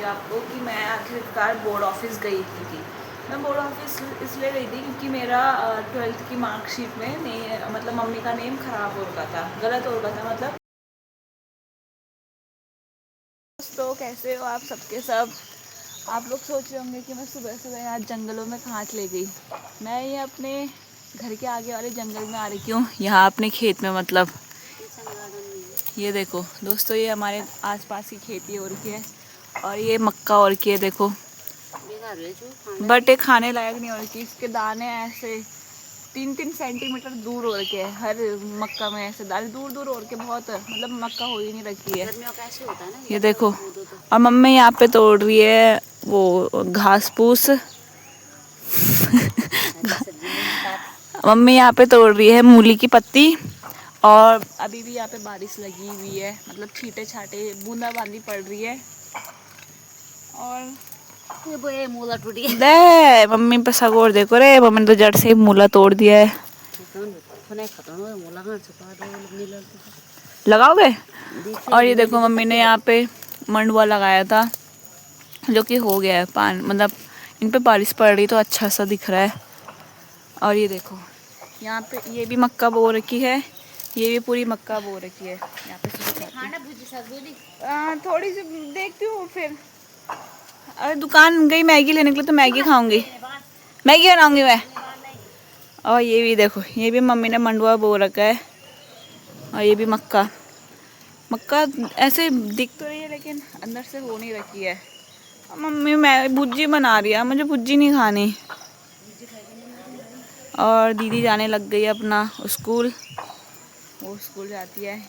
हूँ आपको कि मैं आखिरकार बोर्ड ऑफिस गई थी। मैं बोर्ड ऑफिस इसलिए गई थी क्योंकि मेरा 12th की मार्कशीट में मतलब मम्मी का नेम ख़राब हो रखा था, गलत हो रखा था मतलब। दोस्तों कैसे हो आप सबके सब। आप लोग सोच रहे होंगे कि मैं सुबह सुबह आज जंगलों में कहाँ चले गई। मैं ये अपने घर के आगे वाले जंगल में आ रही हूँ, यहाँ अपने खेत में मतलब। ये देखो दोस्तों, ये हमारे आसपास की खेती हो रखी है और ये मक्का हो रखी है देखो, बट ये खाने लायक नहीं हो रखी। इसके दाने ऐसे 3-3 सेंटीमीटर दूर हो रखे हैं, हर मक्का में ऐसे दाने दूर दूर हो रखे, बहुत मतलब मक्का हो ही नहीं रखी है। ये देखो, और मम्मी यहाँ पे तोड़ रही है वो घास फूस मम्मी यहाँ पे तोड़ रही है मूली की पत्ती। और अभी भी यहाँ पे बारिश लगी हुई है, मतलब छींटे छाटे बूंदाबांदी पड़ रही है। और ये मूला टूट गया। दे मम्मी पे सगोर देखो रे, मम्मी ने तो जड़ से ही मूला तोड़ दिया है। लगाओगे? और ये देखो मम्मी ने यहाँ पे मंडुआ लगाया था जो कि हो गया है पान, मतलब इन पे बारिश पड़ रही तो अच्छा सा दिख रहा है। और ये देखो यहाँ पे ये भी मक्का बो रखी है, ये भी पूरी मक्का बो रखी है। यहाँ पे थोड़ी सी देखती हूँ फिर। अरे दुकान गई मैगी लेने के लिए तो मैगी खाऊंगी, मैगी बनाऊंगी मैं। और ये भी देखो, ये भी मम्मी ने मंडुआ बो रखा है। और ये भी मक्का ऐसे दिख तो रही है लेकिन अंदर से हो नहीं रखी है। और मम्मी मैं भुज्जी बना रही है, मुझे भुज्जी नहीं खानी। और दीदी जाने लग गई अपना स्कूल, वो स्कूल जाती है।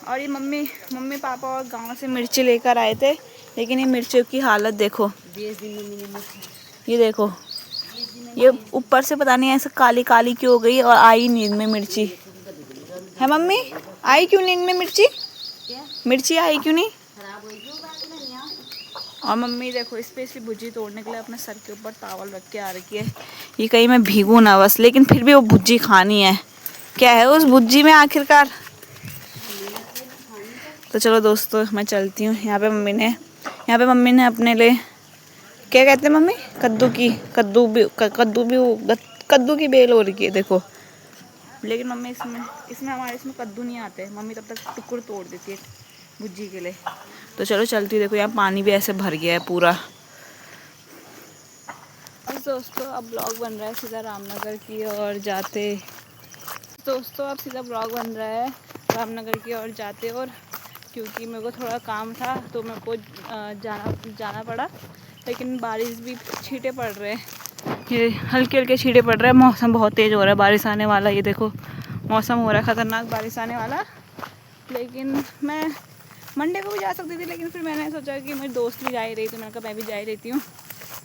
और ये मम्मी पापा और गांव से मिर्ची लेकर आए थे, लेकिन ये मिर्चियों की हालत देखो। ये देखो, ये ऊपर से पता नहीं ऐसे काली काली क्यों हो गई और आई नींद में मिर्ची है। मम्मी आई क्यों नींद में मिर्ची? मिर्ची आई क्यों नहीं? और मम्मी देखो स्पेशली भुज्जी तोड़ने के लिए अपने सर के ऊपर तावल रख के आ रखी है, ये कहीं मैं भीगू ना बस, लेकिन फिर भी वो भुज्जी खानी है। क्या है उस भुज्जी में आखिरकार? तो चलो दोस्तों मैं चलती हूँ। यहाँ पे मम्मी ने अपने लिए क्या कहते हैं मम्मी, कद्दू की बेल हो रही है देखो। लेकिन मम्मी इसमें हमारे इसमें कद्दू नहीं आते, मम्मी तब तक टुकड़ तोड़ देती है भुज्जी के लिए। तो चलो चलती, देखो यहाँ पानी भी ऐसे भर गया है पूरा। और दोस्तों अब ब्लॉग बन रहा है सीधा रामनगर की ओर जाते। दोस्तों अब सीधा ब्लॉग बन रहा है रामनगर की ओर जाते, और क्योंकि मेरे को थोड़ा काम था तो मेरे को जाना पड़ा। लेकिन बारिश भी छींटे पड़ रहे हैं, ये हल्के हल्के छींटे पड़ रहे हैं। मौसम बहुत तेज़ हो रहा है, बारिश आने वाला। ये देखो मौसम हो रहा है ख़तरनाक, बारिश आने वाला। लेकिन मैं मंडे को भी जा सकती थी, लेकिन फिर मैंने सोचा कि मेरी दोस्त भी जा ही रही, तो मैंने कहा मैं भी जा ही रहती हूँ।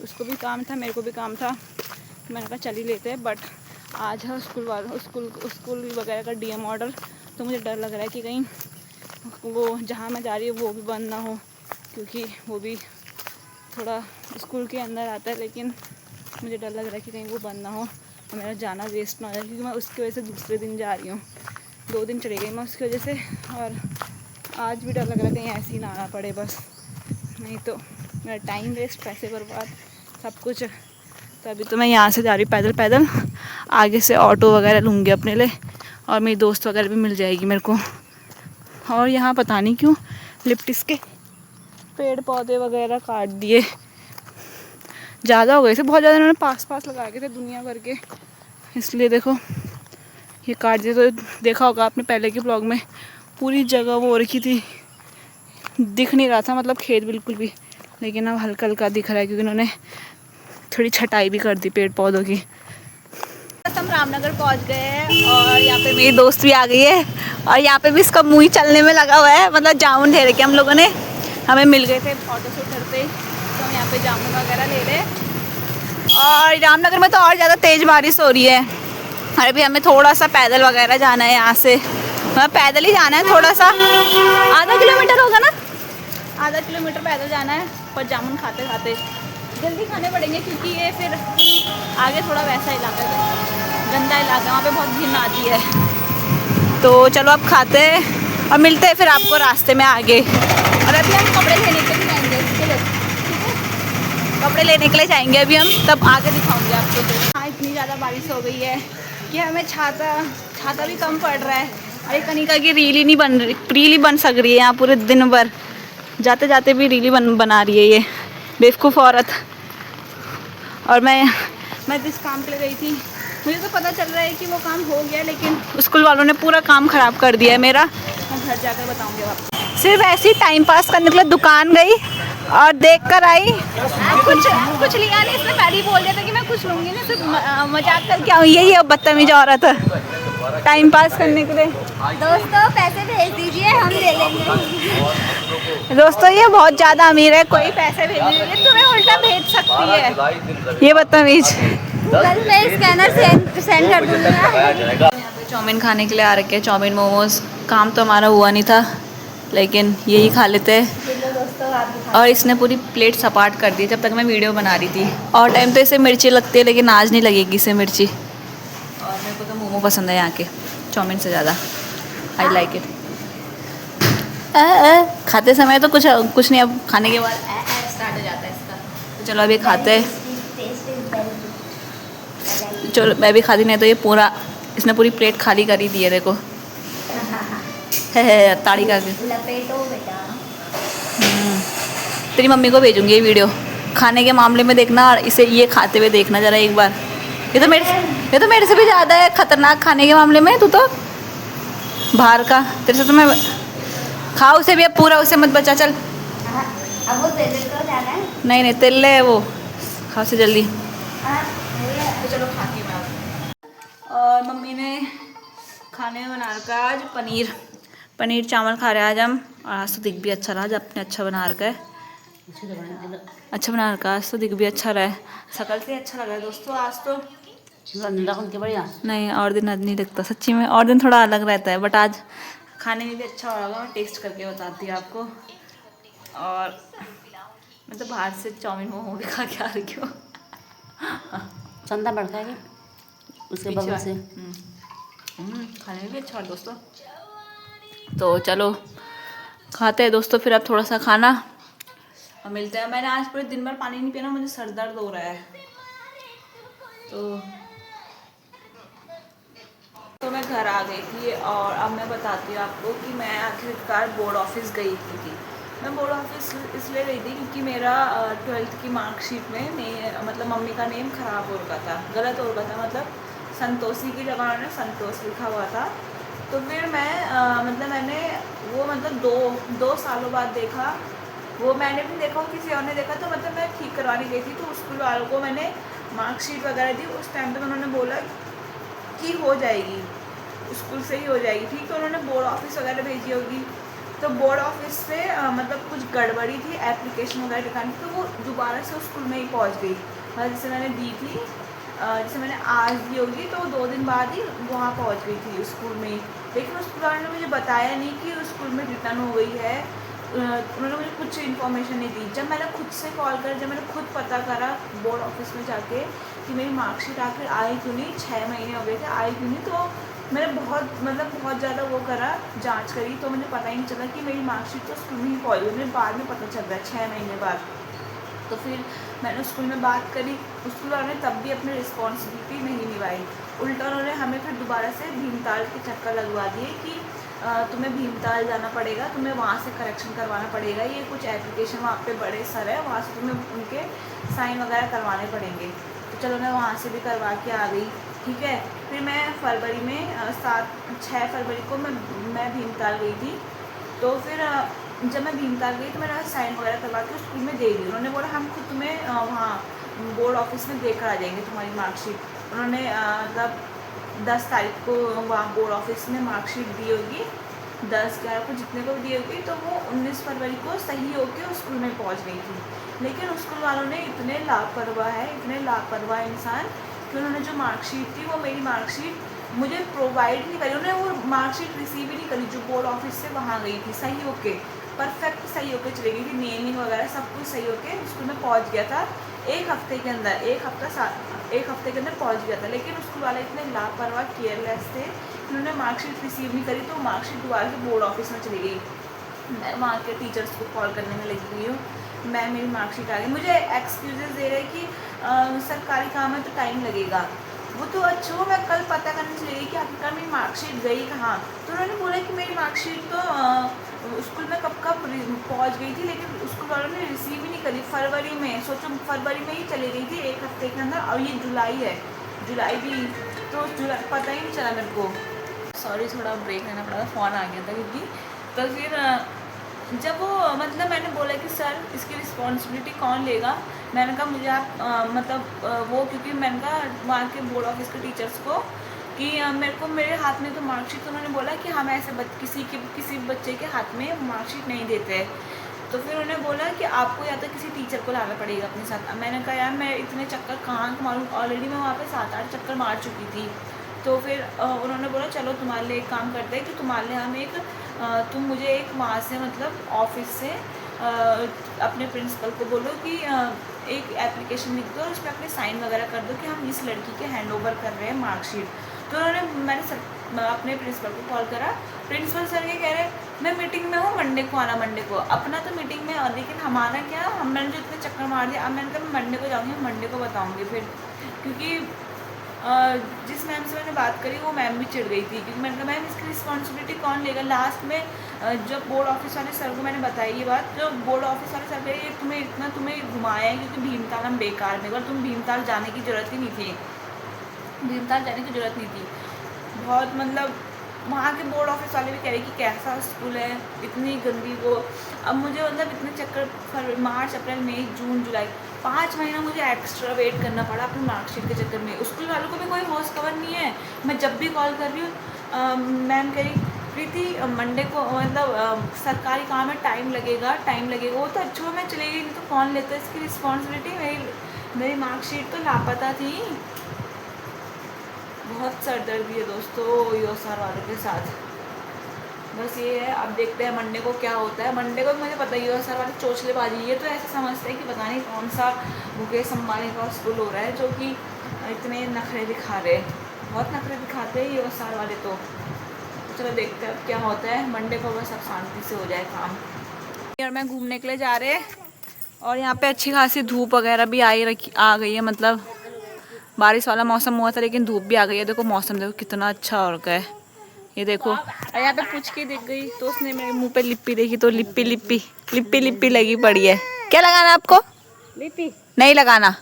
उसको भी काम था, मेरे को भी काम था, तो मैंने कहा चल ही लेते हैं। बट आज है स्कूल वगैरह का डीएम ऑर्डर, तो मुझे डर लग रहा है कि कहीं वो जहाँ मैं जा रही हूँ वो भी बंद ना हो, क्योंकि वो भी थोड़ा स्कूल के अंदर आता है। लेकिन मुझे डर लग रहा है कि कहीं वो बंद ना हो और मेरा जाना वेस्ट ना हो जाए, क्योंकि मैं उसकी वजह से दूसरे दिन जा रही हूँ। 2 दिन चली गई मैं उसकी वजह से, और आज भी डर लग रहा है कहीं ऐसे ही ना आना पड़े बस, नहीं तो मेरा टाइम वेस्ट, पैसे बर्बाद, सब कुछ। तो अभी तो मैं यहाँ से जा रही हूँ पैदल, आगे से ऑटो वगैरह लूँगी अपने लिए, और मेरी दोस्त वगैरह भी मिल जाएगी मेरे को। और यहाँ पता नहीं क्यों लिप्टिस के पेड़ पौधे वगैरह काट दिए, ज़्यादा हो गए थे, बहुत ज़्यादा इन्होंने पास लगा के थे दुनिया भर के, इसलिए देखो ये काट दिए। तो देखा होगा आपने पहले के ब्लॉग में, पूरी जगह वो हो रखी थी, दिख नहीं रहा था मतलब खेत बिल्कुल भी। लेकिन अब हल्का हल्का दिख रहा है, क्योंकि उन्होंने थोड़ी छटाई भी कर दी पेड़ पौधों की। हम रामनगर पहुंच गए हैं, और यहाँ पे मेरी दोस्त भी आ गई है, और यहाँ पे भी इसका मुँह ही चलने में लगा हुआ है, मतलब जामुन ले रखे हम लोगों ने, हमें मिल गए थे ऑटो से उतरते, तो हम यहाँ पे जामुन वगैरह ले रहे हैं। और रामनगर में तो और ज़्यादा तेज़ बारिश हो रही है। अरे भी हमें थोड़ा सा पैदल वगैरह जाना है यहाँ से, मतलब पैदल ही जाना है, थोड़ा सा आधा किलोमीटर होगा ना, आधा किलोमीटर पैदल जाना है। पर जामुन खाते खाते जल्दी खाने पड़ेंगे, क्योंकि ये फिर आगे थोड़ा वैसा इलाका है, गंदा इलाका है, वहाँ पे बहुत घिन आती है। तो चलो अब खाते हैं और मिलते हैं फिर आपको रास्ते में आगे। और अभी हम कपड़े लेने के लिए जाएंगे। कपड़े लेने के लिए जाएंगे अभी हम, तब आगे दिखाऊंगी आपको। तो हाँ, इतनी ज़्यादा बारिश हो गई है कि हमें छाता भी कम पड़ रहा है। अरे कनिका की रील ही नहीं बन रही, रील ही बन सक रही है यहाँ पूरे दिन भर, जाते जाते भी रील ही बना रही है ये बेवकूफ़ औरत। और मैं जिस काम के लिए गई थी, मुझे तो पता चल रहा है कि वो काम हो गया, लेकिन स्कूल वालों ने पूरा काम ख़राब कर दिया है मेरा। मैं घर जाकर बताऊंगी आपको। सिर्फ ऐसे ही टाइम पास करने के लिए दुकान गई और देख कर आई, कुछ लिया नहीं। इसने पहले ही बोल दिया था कि मैं कुछ लूँगी नहीं, सिर्फ मजाक करके आऊँ। यही है बदतमीज औरत है, टाइम पास करने के लिए। दोस्तों पैसे भेज दीजिए, हम दे लेंगे। दोस्तों ये बहुत ज़्यादा अमीर है, कोई पैसे भेज दीजिए, तुम्हें उल्टा भेज सकती है ये बदतमीज। गूगल पे स्कैनर सेंड कर दूँगा। चाउमीन खाने के लिए आ रखे हैं, चाउमीन मोमोज। काम तो हमारा हुआ नहीं था, लेकिन यही खा लेते हैं। और इसने पूरी प्लेट सपाट कर दी जब तक मैं वीडियो बना रही थी। और टाइम तो इसे मिर्ची लगती है, लेकिन आज नहीं लगेगी इसे मिर्ची। और मेरे को तो मोमो पसंद है यहाँ के चाउमीन से ज़्यादा, आई लाइक इट। खाते समय तो कुछ नहीं, अब खाने के बाद स्टार्ट हो जाता है इसका। तो चलो अभी खाते हैं, चलो मैं भी खाती, नहीं तो ये पूरा इसने पूरी प्लेट खाली कर ही दी है। देखो है ताड़ी का के। लपेटो बेटा। तेरी मम्मी को भेजूंगी ये वीडियो, खाने के मामले में देखना, और इसे ये खाते हुए देखना ज़रा एक बार। ये तो मेरे से भी ज़्यादा है खतरनाक खाने के मामले में। तू तो बाहर का, तेरे से तो मैं खा उसे भी, अब पूरा उसे मत बचा। चल अब वो तेल तो जाना है। नहीं तेल ले, वो खा उसे जल्दी। तो चलो खाती मैं अब। और मम्मी ने खाने में बना रखा है आज पनीर चावल खा रहे हैं आज हम। और आज तो दिख भी अच्छा रहा, आज अपने अच्छा बना रखा है, अच्छा बना रखा है आज तो, दिख भी अच्छा रहा है, शकल से अच्छा लग रहा है दोस्तों आज तो। बढ़िया नहीं और दिन नहीं लगता सच्ची में, और दिन थोड़ा अलग रहता है, बट आज खाने में भी अच्छा होगा। मैं टेस्ट करके बताती हूँ आपको। और मैं तो बाहर से चाउमीन मोमो भी खा के आ रही हूँ। चंदा बढ़ता है उसके बगल से। खाने में भी अच्छा है दोस्तों। तो चलो खाते हैं दोस्तों फिर अब थोड़ा सा खाना, और मिलते हैं। मैंने आज पूरे दिन भर पानी नहीं पिया ना, मुझे सर दर्द हो रहा है। तो मैं घर आ गई थी, और अब मैं बताती हूँ आपको कि मैं आखिरकार बोर्ड ऑफिस गई थी। मैं बोर्ड ऑफिस इसलिए गई थी क्योंकि मेरा 12th की मार्कशीट में मतलब मम्मी का नेम ख़राब हो रखा था, गलत हो रखा था। मतलब संतोषी की जगह उन्होंने संतोष लिखा हुआ था। तो फिर मैं मैंने वो दो सालों बाद देखा, वो मैंने भी देखा और किसी और ने देखा। तो मैं ठीक करवाने गई थी, तो स्कूल वालों को मैंने मार्कशीट वगैरह दी। उस टाइम पे उन्होंने बोला कि हो जाएगी, स्कूल से ही हो जाएगी ठीक। तो उन्होंने बोर्ड ऑफिस वगैरह भेजी होगी। तो बोर्ड ऑफिस से कुछ गड़बड़ी थी, एप्लीकेशन वगैरह दिखानी, तो वो दोबारा से स्कूल में ही पहुंच गई। मतलब जैसे मैंने दी थी, जैसे मैंने आज दी होगी, तो 2 दिन बाद ही वहाँ पहुँच गई थी स्कूल में ही। लेकिन उस स्कूल वाले ने मुझे बताया नहीं कि स्कूल में रिटर्न हो गई है। उन्होंने मुझे कुछ इन्फॉर्मेशन नहीं दी। जब मैंने खुद से कॉल कर, जब मैंने खुद पता करा बोर्ड ऑफिस में जाके कि मेरी मार्कशीट आखिर आई क्यों नहीं, 6 महीने हो गए थे, आई क्यों नहीं, तो मैंने बहुत ज़्यादा वो करा, जांच करी, तो मुझे पता ही नहीं चला कि मेरी मार्कशीट तो स्कूल में ही पहुँच गई। मुझे बाद में पता चल रहा है 6 महीने बाद। तो फिर मैंने स्कूल में बात करी, स्कूल वालों ने तब भी अपनी रिस्पॉन्सिबिलिटी नहीं निभाई। उल्टा उन्होंने हमें फिर दोबारा से भीमताल के चक्कर लगवा दिए कि तुम्हें भीमताल जाना पड़ेगा, तुम्हें वहाँ से करेक्शन करवाना पड़ेगा, ये कुछ एप्लीकेशन वहाँ पे बड़े सर है, वहाँ से तुम्हें उनके साइन वगैरह करवाने पड़ेंगे। तो चलो मैं वहाँ से भी करवा के आ गई, ठीक है। फिर मैं फरवरी में 6 फरवरी को मैं भीमताल गई थी। तो फिर जब मैं भीमताल गई तो मैंने साइन वगैरह करवा के स्कूल में दे दी। उन्होंने बोला हम खुद तुम्हें वहाँ बोर्ड ऑफिस में देकर आ जाएंगे तुम्हारी मार्कशीट। उन्होंने 10 तारीख को वहाँ बोर्ड ऑफिस में मार्कशीट दी होगी, 10-11 को जितने को दी होगी, तो वो 19 फरवरी को सही होकर स्कूल में पहुँच गई थी। लेकिन स्कूल वालों ने इतने लापरवाह इंसान कि उन्होंने जो मार्कशीट थी, वो मेरी मार्कशीट मुझे प्रोवाइड नहीं करी। उन्होंने वो मार्कशीट रिसीव ही नहीं करी जो बोर्ड ऑफिस से वहाँ गई थी। सही होके, परफेक्ट सही होके चली गई थी, नेमिंग वगैरह सब कुछ सही होके स्कूल में पहुँच गया था। एक हफ्ते के अंदर पहुँच गया था। लेकिन स्कूल वाले इतने लापरवाह केयरलेस थे कि उन्होंने मार्कशीट रिसीव नहीं करी, तो मार्कशीट दोबारा से बोर्ड ऑफिस में चली गई। मैं वहाँ के टीचर्स को कॉल करने में लगी हुई हूँ मैम मेरी मार्कशीट आ गई। मुझे एक्सक्यूजेस दे रहे कि सरकारी काम है तो टाइम लगेगा। वो तो अच्छा, वो मैं कल पता करने चली गई कि आखिरकार मेरी मार्कशीट गई कहाँ। तो उन्होंने बोला कि मेरी मार्कशीट तो स्कूल में कब पहुँच गई थी, लेकिन स्कूल वालों ने रिसीव ही नहीं करी। फरवरी में, सोचो फरवरी में ही चली गई थी, एक हफ्ते के अंदर। और ये जुलाई है, जुलाई भी तो जुलाई पता ही नहीं चला मेरे को। सॉरी, थोड़ा ब्रेक लेना पड़ा था, फ़ोन आ गया था क्योंकि। तो फिर जब वो मतलब मैंने बोला कि सर इसकी रिस्पॉन्सिबिलिटी कौन लेगा, मैंने कहा मुझे आप वो, क्योंकि मैंने कहा वहाँ के बोर्ड ऑफिस के टीचर्स को कि मेरे को, मेरे हाथ में तो मार्कशीट, तो उन्होंने बोला कि हम ऐसे किसी बच्चे के हाथ में मार्कशीट नहीं देते हैं। तो फिर उन्होंने बोला कि आपको या तो किसी टीचर को लाना पड़ेगा अपने साथ। अब मैंने कहा यार मैं इतने चक्कर कहाँ मारूँ, ऑलरेडी मैं वहाँ पे 7-8 चक्कर मार चुकी थी। तो फिर उन्होंने बोला चलो तुम्हारे लिए एक काम करते हैं कि तुम्हारे लिए हम तुम मुझे एक वहाँ से मतलब ऑफिस से अपने प्रिंसिपल को बोलो कि एक एप्लीकेशन लिख दो और उस पर अपने साइन वगैरह कर दो कि हम इस लड़की के हैंड ओवर कर रहे हैं मार्कशीट। तो मैंने अपने प्रिंसिपल को कॉल करा। प्रिंसिपल सर के कह रहे मैं मीटिंग में हूँ, मंडे को आना। मंडे को अपना तो मीटिंग में, और लेकिन हमारा क्या, मैंने जो इतने चक्कर मार दिया। अब मैंने कहा मैं मंडे को जाऊँगी, मंडे को बताऊँगी फिर, क्योंकि जिस मैम से मैंने बात करी वो मैम भी चिढ़ गई थी, क्योंकि मैंने कहा मैम इसकी रिस्पॉन्सिबिलिटी कौन लेगा। लास्ट में जब बोर्ड ऑफिस वाले सर को मैंने बताई ये बात, जो बोर्ड ऑफिस वाले सर कहे तुम्हें घुमाया है क्योंकि भीमताल हम बेकार में, अगर तुम भीमताल जाने की ज़रूरत ही नहीं थी, भीमताल जाने की ज़रूरत नहीं थी। बहुत मतलब वहाँ के बोर्ड ऑफिस वाले भी कह रहे कि कैसा स्कूल है, इतनी गंदी वो। अब मुझे मतलब इतने चक्कर, मार्च, अप्रैल, मई, जून, जुलाई, 5 महीना मुझे एक्स्ट्रा वेट करना पड़ा अपनी मार्कशीट के चक्कर में। स्कूल वालों को भी कोई होश खबर नहीं है। मैं जब भी कॉल कर रही हूँ, मैम कह रही प्रीति मंडे को मतलब सरकारी काम है, टाइम लगेगा। वो तो अच्छा मैं चली गई, नहीं तो कौन लेता है इसकी रिस्पॉन्सिबिलिटी। मेरी मार्कशीट तो लापता थी। बहुत सरदर्दी है दोस्तों यूएसआर वालों के साथ। बस ये है, अब देखते हैं मंडे को क्या होता है। मंडे को मुझे पता है यूएसआर वाले चोचलेबाजी, ये तो ऐसे समझते हैं कि पता नहीं कौन सा मुकेश अंबानी का स्कूल हो रहा है जो कि इतने नखरे दिखा रहे हैं। बहुत नखरे दिखाते हैं यूएसआर वाले तो। चलो देखते हैं अब क्या होता है। मंडे को बस अब शांति से हो जाए काम। यार मैं घूमने के लिए जा रहे हैं और यहाँ पे अच्छी खासी धूप वगैरह भी आ गई है। मतलब बारिश वाला मौसम हुआ था लेकिन धूप भी आ गई है। देखो मौसम देखो कितना अच्छा हो रखा है। ये देखो यहाँ पे पूछ के दिख गई तो उसने मेरे मुंह पे लिप्पी देखी तो लिप्पी लगी पड़ी है। क्या लगाना आपको? लिप्पी नहीं लगाना,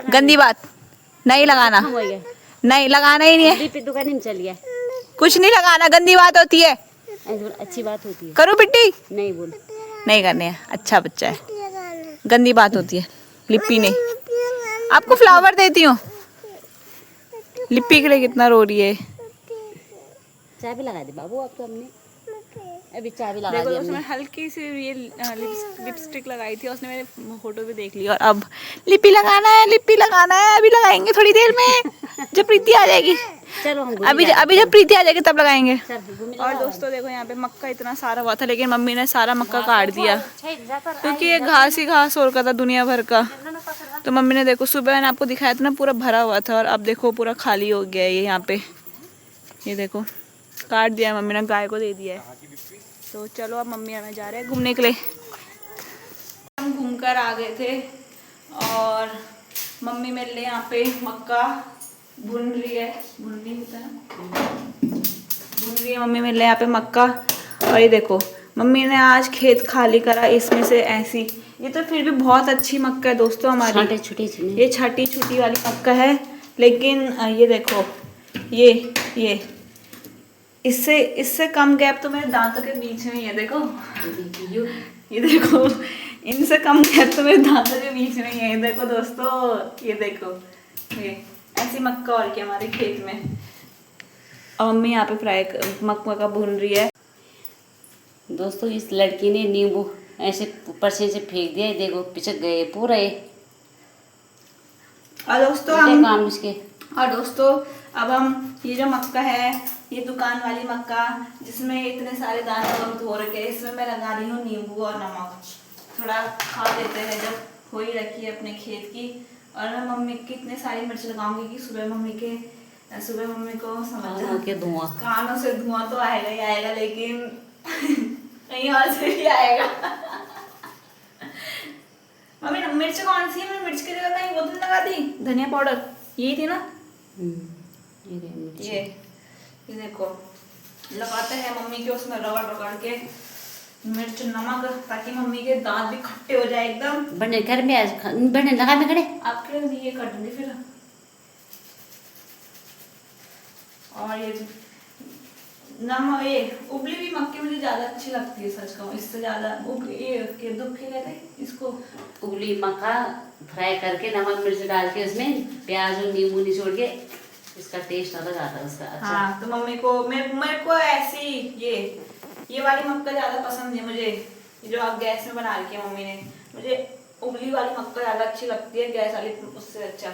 गंदी बात नहीं लगाना, नहीं लगाना ही नहीं है। दुकान में चलिए, कुछ नहीं लगाना, गंदी बात होती है। अच्छी बात होती है। करो बिट्टी, नहीं बोल, नहीं करने है, अच्छा बच्चा है। गंदी बात होती है, लिप्पी नहीं। आपको फ्लावर देती हूँ। लिप्पी के लिए कितना रो रही है। चाय भी लगा दे बाबू, अब तो हमने अभी चाय भी लगा दी। देखो उसमें हल्की सी ये लिपस्टिक लगाई थी, उसने मेरे फोटो भी देख ली। और अब लिप्पी लगाना है, अभी लगाएंगे थोड़ी देर में जब प्रीति आ जाएगी। चलो अभी जब प्रीति आ जाएगी तब लगाएंगे। और दोस्तों देखो यहाँ पे मक्का इतना सारा हुआ था लेकिन मम्मी ने सारा मक्का काट दिया क्योंकि ये घास ही घास हो रखा था दुनिया भर का। तो मम्मी ने देखो सुबह मैंने आपको दिखाया था ना, पूरा भरा हुआ था और अब देखो पूरा खाली हो गया है ये यहाँ पे। ये देखो काट दिया है मम्मी ने, गाय को दे दिया है। तो चलो अब मम्मी हमें जा रहे हैं घूमने के लिए। हम घूम कर आ गए थे और मम्मी मेरे लिए यहाँ पे मक्का भून रही है मम्मी मेरे लिए यहाँ पे मक्का। और ये देखो मम्मी ने आज खेत खाली करा इसमें से ऐसी। ये तो फिर भी बहुत अच्छी मक्का है दोस्तों हमारी, ये छठी छुटी वाली मक्का है। लेकिन ये देखो ये इससे कम गैप तो मेरे दांतों के बीच में ही है। देखो ये देखो, इनसे कम गैप तो मेरे दांतों के बीच में ही है। देखो दोस्तों, ये देखो ये ऐसी मक्का और क्या हमारे खेत में। और मम्मी यहाँ पे मक्का भून रही है। दोस्तों इस लड़की ने नींबू ऐसे ऊपर से फेंक दिया, देखो पिचक गए पूरा। और दोस्तों अब हम ये जो मक्का है, ये दुकान वाली मक्का जिसमें इतने सारे दाने और धो रखे, इसमें मैं लगा रही हूँ नींबू और नमक। थोड़ा खा लेते हैं जब हो ही रखी है अपने खेत की। और मैं मम्मी की इतने सारी मिर्च लगाऊंगी कि सुबह मम्मी को समझ के धुआं, कानों से धुआं तो आएगा ही आएगा, लेकिन कहीं और से भी आएगा। मिर्च कौन सी है? मैंने मिर्च की जगह कहीं वो तो नहीं लगा दी, धनिया पाउडर यही थी ना। ये देखो लगाते हैं मम्मी के उसमें रगड़ रगड़ के मिर्च नमक, ताकि मम्मी के दांत भी खट्टे हो जाए एकदम। बने घर में आज बने लगा में खड़े आपके लिए काटूंगी फिर। और ये नमक, ये उबली हुई मक्की मुझे ज्यादा अच्छी लगती है, सच कहूं इससे ज्यादा ये दुखे कहते हैं इसको, उबली मक्का फ्राई करके नमक मिर्च डाल के उसमें प्याज और नींबू निचोड़ के, इसका टेस्ट अलग आता है उसका। अच्छा हाँ तो मम्मी को मेरे को ऐसी ये वाली मक्का ज्यादा पसंद है मुझे, जो आप गैस में बना रखी है मम्मी ने। मुझे उबली वाली मक्का ज्यादा अच्छी लगती है, गैस वाली उससे अच्छा।